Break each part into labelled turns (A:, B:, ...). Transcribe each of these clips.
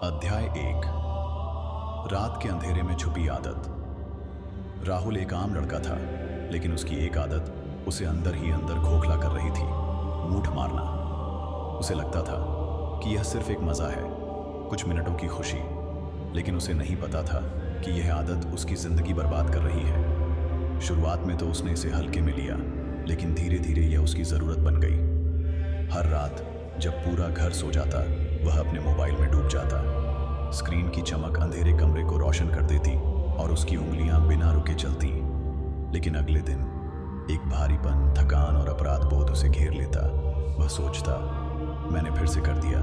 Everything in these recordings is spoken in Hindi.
A: अध्याय 1। रात के अंधेरे में छुपी आदत। राहुल एक आम लड़का था, लेकिन उसकी एक आदत उसे अंदर ही अंदर खोखला कर रही थी, मूठ मारना। उसे लगता था कि यह सिर्फ एक मजा है, कुछ मिनटों की खुशी, लेकिन उसे नहीं पता था कि यह आदत उसकी जिंदगी बर्बाद कर रही है। शुरुआत में तो उसने इसे हल्के में लिया, लेकिन धीरे धीरे यह उसकी जरूरत बन गई। हर रात जब पूरा घर सो जाता, वह अपने मोबाइल में डूब जाता। स्क्रीन की चमक अंधेरे कमरे को रोशन कर देती और उसकी उंगलियां बिना रुके चलती। लेकिन अगले दिन एक भारीपन, थकान और अपराध बोध उसे घेर लेता। वह सोचता, मैंने फिर से कर दिया,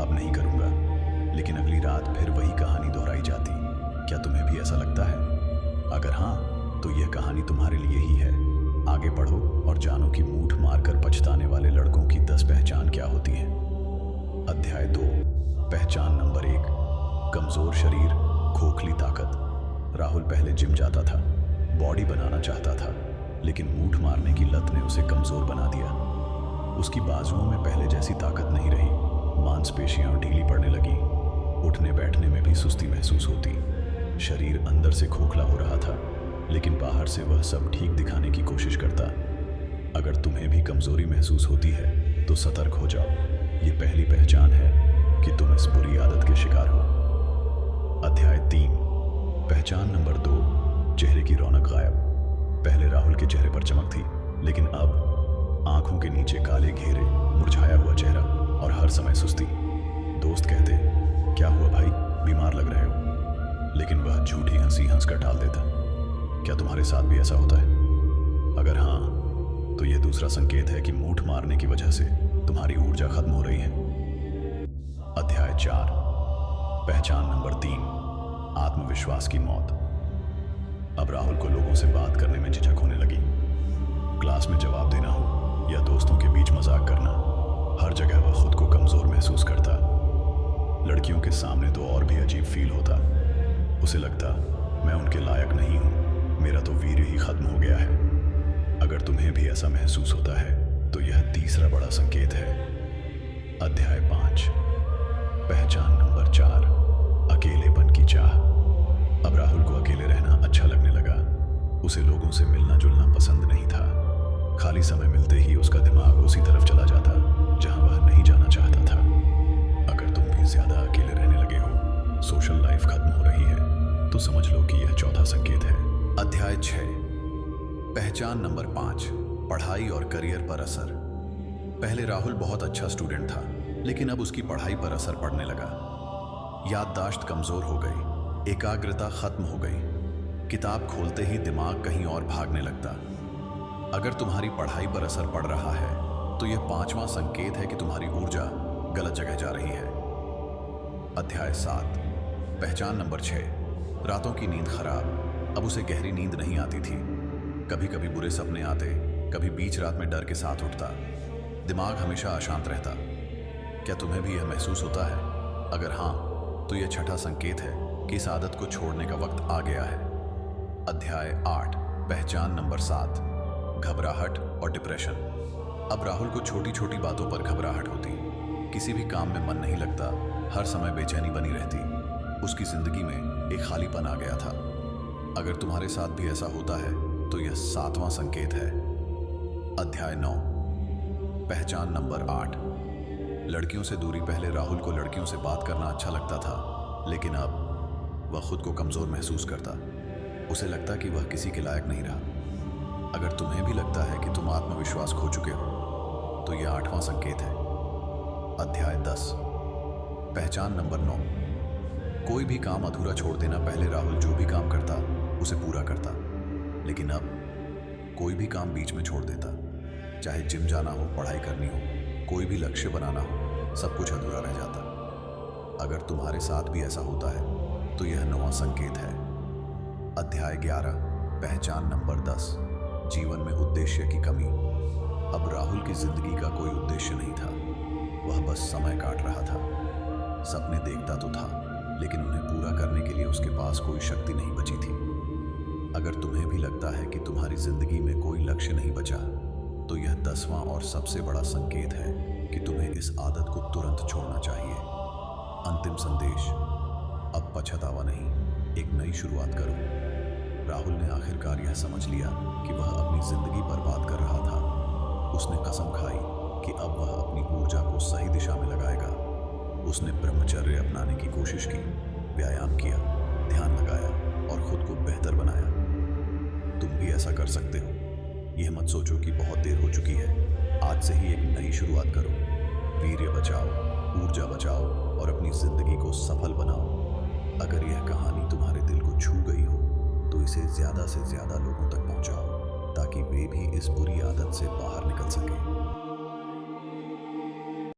A: अब नहीं करूंगा। लेकिन अगली रात फिर वही कहानी दोहराई जाती। क्या तुम्हें भी ऐसा लगता है? अगर हाँ, तो यह कहानी तुम्हारे लिए ही है। आगे पढ़ो और जानो कि मूठ मारकर पछताने वाले लड़कों की 10 पहचान क्या होती हैं। अध्याय 2। पहचान नंबर 1। कमजोर शरीर, खोखली ताकत। राहुल पहले जिम जाता था, बॉडी बनाना चाहता था, लेकिन मूठ मारने की लत ने उसे कमजोर बना दिया। उसकी बाजुओं में पहले जैसी ताकत नहीं रही, मांसपेशियां ढीली पड़ने लगी, उठने बैठने में भी सुस्ती महसूस होती। शरीर अंदर से खोखला हो रहा था, लेकिन बाहर से वह सब ठीक दिखाने की कोशिश करता। अगर तुम्हें भी कमजोरी महसूस होती है तो सतर्क हो जाओ। ये पहली पहचान है कि तुम इस बुरी आदत के शिकार हो। अध्याय 3। पहचान नंबर 2। चेहरे की रौनक गायब। पहले राहुल के चेहरे पर चमक थी, लेकिन अब आंखों के नीचे काले घेरे, मुरझाया हुआ चेहरा और हर समय सुस्ती। दोस्त कहते, क्या हुआ भाई, बीमार लग रहे हो? लेकिन वह झूठी हंसी हंसकर टाल देता। क्या तुम्हारे साथ भी ऐसा होता है? अगर हाँ, तो यह दूसरा संकेत है कि मूठ मारने की वजह से तुम्हारी ऊर्जा खत्म हो रही है। अध्याय 4। पहचान नंबर 3। आत्मविश्वास की मौत। अब राहुल को लोगों से बात करने में झिझक होने लगी। क्लास में जवाब देना हो या दोस्तों के बीच मजाक करना, हर जगह वह खुद को कमजोर महसूस करता। लड़कियों के सामने तो और भी अजीब फील होता। उसे लगता, मैं उनके लायक नहीं हूं, मेरा तो वीर्य ही खत्म हो गया है। अगर तुम्हें भी ऐसा महसूस होता है तो यह तीसरा बड़ा संकेत है। अध्याय 5। पहचान नंबर 4। अकेलेपन की चाह। अब राहुल को अकेले रहना अच्छा लगने लगा। उसे लोगों से मिलना जुलना पसंद नहीं था। खाली समय मिलते ही उसका दिमाग उसी तरफ चला जाता जहां वह नहीं जाना चाहता था। अगर तुम भी ज्यादा अकेले रहने लगे हो, सोशल लाइफ खत्म हो रही है, तो समझ लो कि यह चौथा संकेत है। अध्याय 6। पहचान नंबर 5। पढ़ाई और करियर पर असर। पहले राहुल बहुत अच्छा स्टूडेंट था, लेकिन अब उसकी पढ़ाई पर असर पड़ने लगा। याददाश्त कमजोर हो गई, एकाग्रता खत्म हो गई, किताब खोलते ही दिमाग कहीं और भागने लगता। अगर तुम्हारी पढ़ाई पर असर पड़ रहा है तो यह 5वां संकेत है कि तुम्हारी ऊर्जा गलत जगह जा रही है। अध्याय 7। पहचान नंबर 6। रातों की नींद खराब। अब उसे गहरी नींद नहीं आती थी। कभी कभी बुरे सपने आते, कभी बीच रात में डर के साथ उठता। दिमाग हमेशा अशांत रहता। क्या तुम्हें भी यह महसूस होता है? अगर हाँ, तो यह छठा संकेत है कि इस आदत को छोड़ने का वक्त आ गया है। अध्याय 8। पहचान नंबर 7। घबराहट और डिप्रेशन। अब राहुल को छोटी छोटी बातों पर घबराहट होती। किसी भी काम में मन नहीं लगता, हर समय बेचैनी बनी रहती। उसकी जिंदगी में एक खालीपन आ गया था। अगर तुम्हारे साथ भी ऐसा होता है तो यह 7वां संकेत है। अध्याय 9। पहचान नंबर 8। लड़कियों से दूरी। पहले राहुल को लड़कियों से बात करना अच्छा लगता था, लेकिन अब वह खुद को कमजोर महसूस करता। उसे लगता कि वह किसी के लायक नहीं रहा। अगर तुम्हें भी लगता है कि तुम आत्मविश्वास खो चुके हो, तो यह 8वां संकेत है। अध्याय 10। पहचान नंबर 9। कोई भी काम अधूरा छोड़ देना। पहले राहुल जो भी काम करता उसे पूरा करता, लेकिन अब कोई भी काम बीच में छोड़ देता। चाहे जिम जाना हो, पढ़ाई करनी हो, कोई भी लक्ष्य बनाना हो, सब कुछ अधूरा रह जाता। अगर तुम्हारे साथ भी ऐसा होता है तो यह 9वां संकेत है। अध्याय 11। पहचान नंबर 10। जीवन में उद्देश्य की कमी। अब राहुल की जिंदगी का कोई उद्देश्य नहीं था। वह बस समय काट रहा था। सपने देखता तो था, लेकिन उन्हें पूरा करने के लिए उसके पास कोई शक्ति नहीं बची थी। अगर तुम्हें भी लगता है कि तुम्हारी जिंदगी में कोई लक्ष्य नहीं बचा, तो यह 10वां और सबसे बड़ा संकेत है कि तुम्हें इस आदत को तुरंत छोड़ना चाहिए। अंतिम संदेश, अब पछतावा नहीं, एक नई शुरुआत करो। राहुल ने आखिरकार यह समझ लिया कि वह अपनी जिंदगी बर्बाद कर रहा था। उसने कसम खाई कि अब वह अपनी ऊर्जा को सही दिशा में लगाएगा। उसने ब्रह्मचर्य अपनाने की कोशिश की, व्यायाम किया, ध्यान लगाया और खुद को बेहतर बनाया। तुम भी ऐसा कर सकते हो। यह मत सोचो कि बहुत देर हो चुकी है। आज से ही एक नई शुरुआत करो। वीर्य बचाओ, ऊर्जा बचाओ और अपनी जिंदगी को सफल बनाओ। अगर यह कहानी तुम्हारे दिल को छू गई हो तो इसे ज्यादा से ज्यादा लोगों तक पहुंचाओ ताकि वे भी इस बुरी आदत से बाहर निकल सकें।